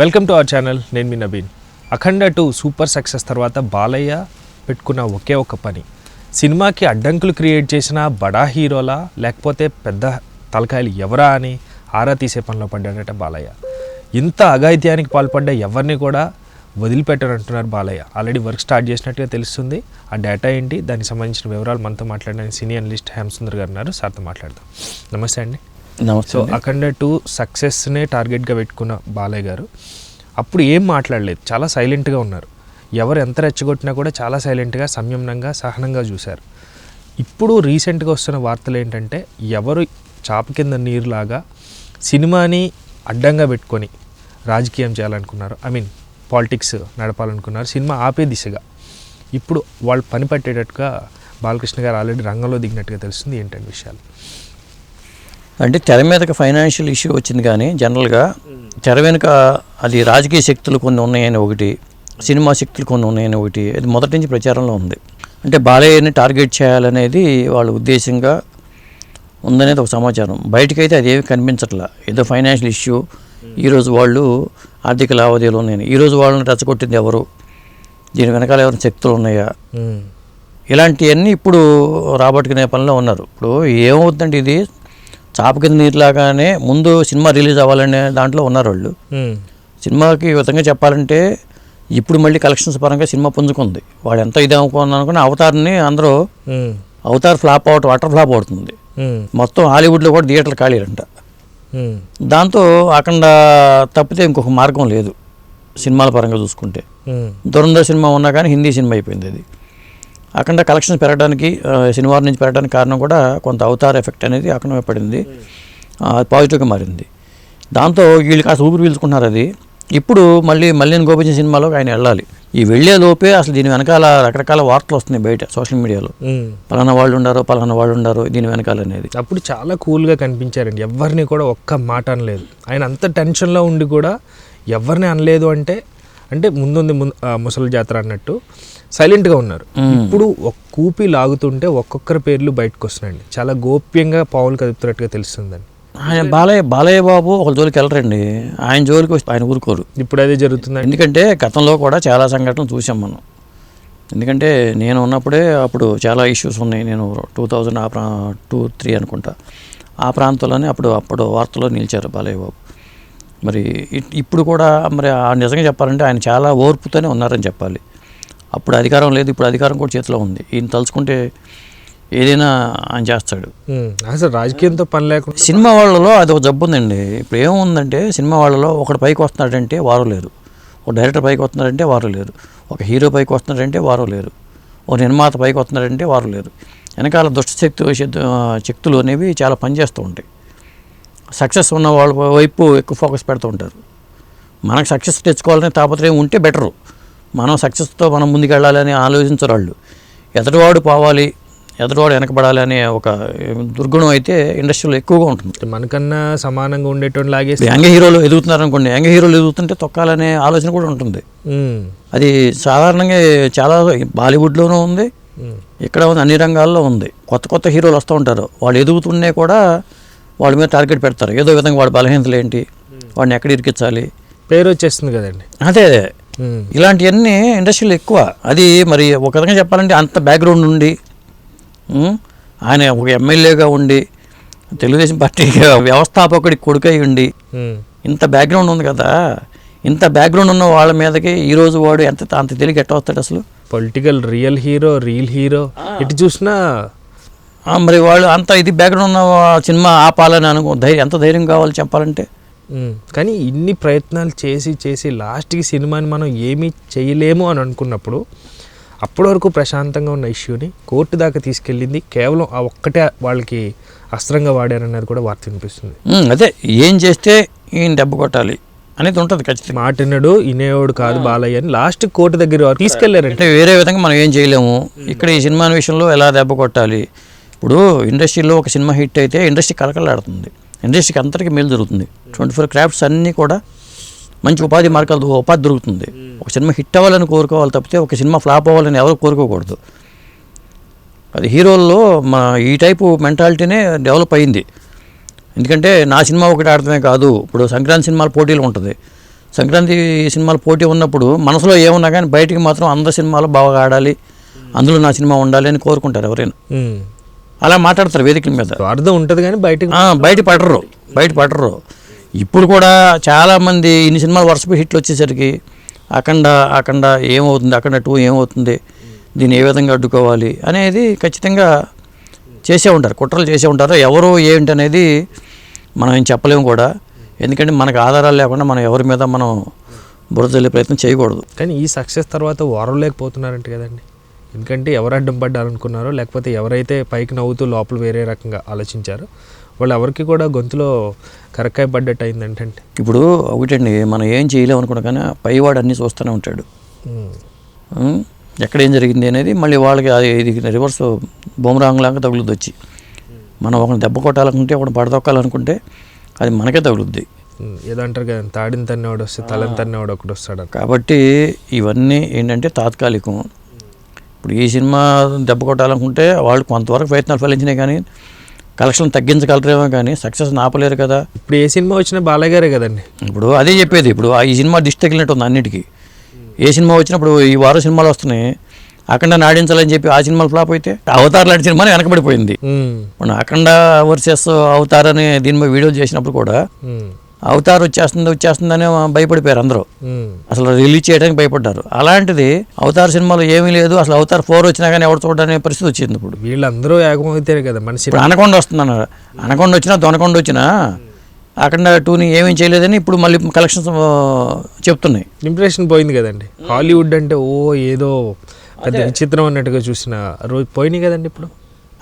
Welcome to our channel. నేను మీ నబీన్. అఖండ 2 super success తర్వాత బాలయ్య పెట్టుకున్న ఒకే ఒక పని, సినిమాకి అడ్డంకులు క్రియేట్ చేసిన బడా హీరోలా లేకపోతే పెద్ద తలకాయలు ఎవరా అని ఆరా తీసే పనిలో పడ్డాడట బాలయ్య. ఇంత అఘాయిత్యానికి పాల్పడ్డ ఎవరిని కూడా వదిలిపెట్టారంటున్నారు బాలయ్య. ఆల్రెడీ వర్క్ స్టార్ట్ చేసినట్టుగా తెలుస్తుంది. ఆ డేటా ఏంటి, దానికి సంబంధించిన వివరాలు మనతో మాట్లాడడానికి సీనియర్ అనలిస్ట్ హేమసుందర్ గారు ఉన్నారు. సార్తో మాట్లాడదాం. నమస్తే అండి. నమస్తే. సో అఖండ 2 సక్సెస్నే టార్గెట్గా పెట్టుకున్న బాలయ్య గారు అప్పుడు ఏం మాట్లాడలేదు, చాలా సైలెంట్గా ఉన్నారు. ఎవరు ఎంత రెచ్చగొట్టినా కూడా చాలా సైలెంట్గా, సంయమనంగా, సహనంగా చూశారు. ఇప్పుడు రీసెంట్గా వస్తున్న వార్తలు ఏంటంటే, ఎవరు చాప కింద నీరులాగా సినిమాని అడ్డంగా పెట్టుకొని రాజకీయం చేయాలనుకున్నారు, పాలిటిక్స్ నడపాలనుకున్నారు, సినిమా ఆపే దిశగా ఇప్పుడు వాళ్ళు పని పట్టేటట్టుగా బాలకృష్ణ గారు ఆల్రెడీ రంగంలో దిగినట్టుగా తెలుస్తుంది. ఏంటంటే విషయాలు అంటే తెర మీదకి ఫైనాన్షియల్ ఇష్యూ వచ్చింది, కానీ జనరల్గా తెర వెనుక అది రాజకీయ శక్తులు కొన్ని ఉన్నాయని ఒకటి, సినిమా శక్తులు కొన్ని ఉన్నాయని ఒకటి, అది మొదటి నుంచి ప్రచారంలో ఉంది. అంటే బాలయ్యని టార్గెట్ చేయాలనేది వాళ్ళ ఉద్దేశంగా ఉందనేది ఒక సమాచారం. బయటకైతే అది ఏమి కనిపించట్లా. ఏదో ఫైనాన్షియల్ ఇష్యూ, ఈరోజు వాళ్ళు ఆర్థిక లావాదేవీలు ఉన్నాయని, ఈరోజు వాళ్ళని రెచ్చగొట్టింది ఎవరు, దీని వెనకాల ఎవరైనా శక్తులు ఉన్నాయా, ఇలాంటివన్నీ ఇప్పుడు రాబట్టుకునే పనిలో ఉన్నారు. ఇప్పుడు ఏమవుతుందంటే, ఇది చాప కింద నీరులాగానే ముందు సినిమా రిలీజ్ అవ్వాలనే దాంట్లో ఉన్నారు వాళ్ళు. సినిమాకి విధంగా చెప్పాలంటే ఇప్పుడు మళ్ళీ కలెక్షన్స్ పరంగా సినిమా పుంజుకుంది. వాడు ఎంత ఇది అనుకుని అవతార్ని అందరూ Avatar flop out, water flop అవుతుంది. మొత్తం హాలీవుడ్లో కూడా థియేటర్లు ఖాళీలంట. దాంతో అఖండ తప్పితే ఇంకొక మార్గం లేదు సినిమాల పరంగా చూసుకుంటే. దురంధర్ సినిమా ఉన్నా కానీ హిందీ సినిమా అయిపోయింది. అది అఖండ కలెక్షన్స్ పెరగడానికి, శనివారం నుంచి పెరగడానికి కారణం కూడా కొంత అవతార్ ఎఫెక్ట్ అనేది అఖండ పడింది, పాజిటివ్గా మారింది. దాంతో వీళ్ళు కాస్త ఊపిరి పీల్చుకున్నారు. అది ఇప్పుడు మళ్ళీ గోపించిన సినిమాలోకి ఆయన వెళ్ళాలి. ఈ వెళ్ళే లోపే అసలు దీని వెనకాల రకరకాల వార్తలు వస్తున్నాయి బయట సోషల్ మీడియాలో. పలానా వాళ్ళు ఉన్నారు దీని వెనకాల అనేది. అప్పుడు చాలా కూల్గా కనిపించారండి, ఎవరిని కూడా ఒక్క మాట అనలేదు. ఆయన అంత టెన్షన్లో ఉండి కూడా ఎవరిని అనలేదు. అంటే ముందుంది ముసలి జాతర అన్నట్టు సైలెంట్గా ఉన్నారు. ఇప్పుడు ఒక కూపి లాగుతుంటే ఒక్కొక్కరి పేర్లు బయటకు వస్తున్నాయండి. చాలా గోప్యంగా పావులు కదుపుతున్నట్టుగా తెలుస్తుందండి. ఆయన బాలయ్య బాబు ఒక జోలికి వెళ్ళరండి, ఆయన జోలికి వస్తే ఆయన ఊరుకోరు. ఇప్పుడు అదే జరుగుతుంది. ఎందుకంటే గతంలో కూడా చాలా సంఘటనలు చూసాం మనం. ఎందుకంటే నేను ఉన్నప్పుడే అప్పుడు చాలా ఇష్యూస్ ఉన్నాయి. నేను 2002-03 అనుకుంటా ఆ ప్రాంతంలోనే అప్పుడు వార్తల్లో నిలిచారు బాలయ్య బాబు. మరి ఇప్పుడు కూడా మరి నిజంగా చెప్పాలంటే ఆయన చాలా ఓర్పుతోనే ఉన్నారని చెప్పాలి. అప్పుడు అధికారం లేదు, ఇప్పుడు అధికారం కూడా చేతిలో ఉంది. ఈయన తలుచుకుంటే ఏదైనా ఆయన చేస్తాడు. అసలు రాజకీయంతో పని లేకుండా సినిమా వాళ్ళలో అది ఒక జబ్బు ఉందండి. ఇప్పుడు ఏముందంటే, సినిమా వాళ్ళలో ఒకటి పైకి వస్తున్నాడంటే వారు లేరు, ఒక డైరెక్టర్ పైకి వస్తున్నాడంటే వారు లేరు, ఒక హీరో పైకి వస్తున్నాడంటే వారు లేరు, ఒక నిర్మాత పైకి వస్తున్నాడంటే వారు లేరు. వెనకాల శక్తులు అనేవి చాలా పనిచేస్తూ ఉంటాయి. సక్సెస్ ఉన్న వాళ్ళ వైపు ఎక్కువ ఫోకస్ పెడుతూ ఉంటారు. మనకు సక్సెస్ తెచ్చుకోవాలనే తాపత్రయం ఉంటే బెటరు. మనం సక్సెస్తో మనం ముందుకు వెళ్ళాలని ఆలోచించరు వాళ్ళు. ఎదుటివాడు పోవాలి, ఎదుటివాడు వెనకబడాలి అనే ఒక దుర్గుణం అయితే ఇండస్ట్రీలో ఎక్కువగా ఉంటుంది. మనకన్నా సమానంగా ఉండేటువంటి లాగే యంగ్ హీరోలు ఎదుగుతున్నారు అనుకోండి, యంగ్ హీరోలు ఎదుగుతుంటే తొక్కాలనే ఆలోచన కూడా ఉంటుంది. అది సాధారణంగా చాలా బాలీవుడ్లోనూ ఉంది, ఇక్కడ ఉంది, అన్ని రంగాల్లో ఉంది. కొత్త హీరోలు వస్తూ ఉంటారు. వాళ్ళు ఎదుగుతున్నే కూడా వాళ్ళ మీద టార్గెట్ పెడతారు. ఏదో విధంగా వాడి బలహీనతలు ఏంటి, వాడిని ఎక్కడ ఇరికించాలి, పేరు వచ్చేస్తుంది కదండి. అదే ఇలాంటివన్నీ ఇండస్ట్రీలో ఎక్కువ. అది మరి ఒక విధంగా చెప్పాలంటే అంత బ్యాక్గ్రౌండ్ ఉండి, ఆయన ఒక ఎమ్మెల్యేగా ఉండి, తెలుగుదేశం పార్టీ వ్యవస్థాపకుడి కొడుకై ఉండి, ఇంత బ్యాక్గ్రౌండ్ ఉంది కదా. ఇంత బ్యాక్గ్రౌండ్ ఉన్న వాళ్ళ మీదకి ఈరోజు వాడు అంత తెలివి ఎట్ట వస్తాడు అసలు? పొలిటికల్ రియల్ హీరో ఇటు చూసినా మరి వాళ్ళు అంత ఇది బ్యాక్గ్రౌండ్ ఉన్న సినిమా ఆపాలని ఎంత ధైర్యం కావాలి చెప్పాలంటే. కానీ ఇన్ని ప్రయత్నాలు చేసి లాస్ట్కి సినిమాని మనం ఏమీ చేయలేము అని అనుకున్నప్పుడు, అప్పటి వరకు ప్రశాంతంగా ఉన్న ఇష్యూని కోర్టు దాకా తీసుకెళ్ళింది కేవలం ఆ ఒక్కటే వాళ్ళకి అస్త్రంగా వాడారన్నది కూడా వార్త వినిపిస్తుంది. అదే ఏం చేస్తే ఈయన దెబ్బ కొట్టాలి అనేది ఉంటుంది ఖచ్చితంగా. మాటినడు ఇనేవాడు కాదు బాలయ్య అని లాస్ట్ కోర్టు దగ్గర తీసుకెళ్లారంటే వేరే విధంగా మనం ఏం చేయలేము. ఇక్కడ ఈ సినిమా విషయంలో ఎలా దెబ్బ కొట్టాలి. ఇప్పుడు ఇండస్ట్రీలో ఒక సినిమా హిట్ అయితే ఇండస్ట్రీ కలకలాడుతుంది, ఇండస్ట్రీకి అంతటికీ మేలు జరుగుతుంది. 24 క్రాఫ్ట్స్ అన్నీ కూడా మంచి ఉపాధి మార్గాలు, ఉపాధి దొరుకుతుంది. ఒక సినిమా హిట్ అవ్వాలని కోరుకోవాలి తప్పితే ఒక సినిమా ఫ్లాప్ అవ్వాలని ఎవరు కోరుకోకూడదు. అది హీరోల్లో ఈ టైపు మెంటాలిటీనే డెవలప్ అయింది. ఎందుకంటే నా సినిమా ఒకటి ఆడటమే కాదు, ఇప్పుడు సంక్రాంతి సినిమాల పోటీలు ఉంటుంది, సంక్రాంతి సినిమాలు పోటీ ఉన్నప్పుడు మనసులో ఏమున్నా కానీ బయటికి మాత్రం అందరి సినిమాలు బాగా ఆడాలి, అందులో నా సినిమా ఉండాలి అని కోరుకుంటారు ఎవరైనా. అలా మాట్లాడతారు వేదికల మీద. అర్థం ఉంటుంది కానీ బయట పడరు. ఇప్పుడు కూడా చాలామంది ఇన్ని సినిమాలు వరుసపై హిట్లు వచ్చేసరికి అఖండ ఏమవుతుంది, అఖండ 2 ఏమవుతుంది, దీన్ని ఏ విధంగా అడ్డుకోవాలి అనేది ఖచ్చితంగా చేసే ఉంటారు, కుట్రలు చేసే ఉంటారు. ఎవరు ఏంటి అనేది మనం ఏం చెప్పలేము కూడా. ఎందుకంటే మనకు ఆధారాలు లేకుండా మనం ఎవరి మీద మనం బురద చల్లే ప్రయత్నం చేయకూడదు. కానీ ఈ సక్సెస్ తర్వాత ఓరలేకపోతున్నారంట కదండి. ఎందుకంటే ఎవరు అడ్డం పడ్డారనుకున్నారో, లేకపోతే ఎవరైతే పైకి నవ్వుతూ లోపల వేరే రకంగా ఆలోచించారో వాళ్ళు ఎవరికి కూడా గొంతులో కరక్కాయ పడ్డట్టు అయిందంటే. ఇప్పుడు ఒకటండి, మనం ఏం చేయలేము అనుకున్నా కానీ పైవాడు అన్నీ చూస్తూనే ఉంటాడు. ఎక్కడ ఏం జరిగింది అనేది మళ్ళీ వాళ్ళకి ఇది రివర్స్ బొమ్మరాంగులాగా తగులుద్ది వచ్చి. మనం ఒకరిని దెబ్బ కొట్టాలనుకుంటే ఒకటి పడదొక్కాలనుకుంటే అది మనకే తగులుద్ది. ఏదంటారు కదా, తాడిని తన్నేవాడు వస్తే తలని తన్నేవాడు ఒకటి వస్తాడు. కాబట్టి ఇవన్నీ ఏంటంటే తాత్కాలికం. ఇప్పుడు ఈ సినిమా దెబ్బ కొట్టాలనుకుంటే వాళ్ళు కొంతవరకు ప్రయత్నాలు ఫలించినాయి కానీ కలెక్షన్ తగ్గించగలరేమో కానీ సక్సెస్ ఆపలేరు కదా. ఇప్పుడు ఏ సినిమా వచ్చినా బాలయ్య గారే కదండి. ఇప్పుడు అదే చెప్పేది, ఇప్పుడు ఈ సినిమా దిష్టి తగిలినట్టు ఉంది అన్నిటికీ. ఏ సినిమా వచ్చినప్పుడు ఈ వారం సినిమాలు వస్తున్నాయి, అఖండ నాడించాలని చెప్పి ఆ సినిమాలు ఫ్లాప్ అయితే అవతార్ లాంటి సినిమా వెనకబడిపోయింది. అఖండ వర్సెస్ అవతార్ అని దీని మీద వీడియోలు చేసినప్పుడు కూడా అవతార్ వచ్చేస్తుందని భయపడిపోయారు అందరూ, అసలు రిలీజ్ చేయడానికి భయపడ్డారు. అలాంటిది అవతార్ సినిమాలో ఏమీ లేదు, అసలు అవతార్ 4 వచ్చినా కానీ ఎవరు చూడనే పరిస్థితి వచ్చింది. ఇప్పుడు వీళ్ళందరూ ఏకమవుతారు కదా మనిషి. ఇప్పుడు అనకొండ వస్తుందన్నారు, అనకొండ వచ్చినా దొనకొండ వచ్చినా అఖండ 2ని ఏమేం చేయలేదని ఇప్పుడు మళ్ళీ కలెక్షన్స్ చెప్తున్నాయి. ఇంప్రెషన్ పోయింది కదండి. హాలీవుడ్ అంటే ఏదో పెద్ద విచిత్రం అన్నట్టుగా చూసిన రోజు పోయినాయి కదండి. ఇప్పుడు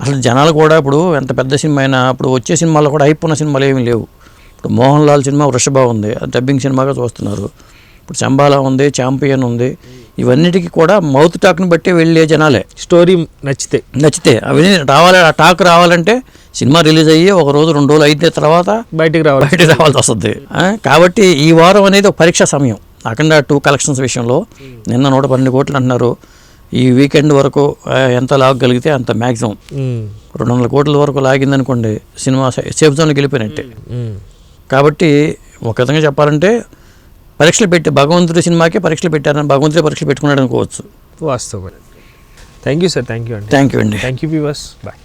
అసలు జనాలు కూడా ఇప్పుడు ఎంత పెద్ద సినిమా అయినా ఇప్పుడు వచ్చే సినిమాల్లో కూడా హైప్ ఉన్న సినిమాలు ఏమీ లేవు. ఇప్పుడు మోహన్ లాల్ సినిమా వృషభ ఉంది, అది డబ్బింగ్ సినిమాగా చూస్తున్నారు. ఇప్పుడు చంబాలా ఉంది, ఛాంపియన్ ఉంది. ఇవన్నిటికీ కూడా మౌత్ టాక్ని బట్టి వెళ్ళే జనాలే. స్టోరీ నచ్చితే అవన్నీ రావాలి. ఆ టాక్ రావాలంటే సినిమా రిలీజ్ అయ్యి 1 రోజు 2 రోజులు అయిన తర్వాత బయటికి రావాల్సి వస్తుంది. కాబట్టి ఈ వారం అనేది ఒక పరీక్షా సమయం. అఖండ 2 కలెక్షన్స్ విషయంలో నిన్న 112 కోట్లు అంటున్నారు. ఈ వీకెండ్ వరకు ఎంత లాగగలిగితే అంత మ్యాక్సిమం 200 కోట్ల వరకు లాగిందనుకోండి, సినిమా సేఫ్ జోన్కి వెళ్ళిపోయినట్టే. కాబట్టి ఒక విధంగా చెప్పాలంటే పరీక్షలు భగవంతుడి సినిమాకి పరీక్షలు పెట్టారని భగవంతుడి పరీక్షలు పెట్టుకున్నాడు అనుకోవచ్చు. వాస్తవం. Thank you sir. Thank you అండి. థ్యాంక్ యూ అండి. Thank you viewers. బాయ్.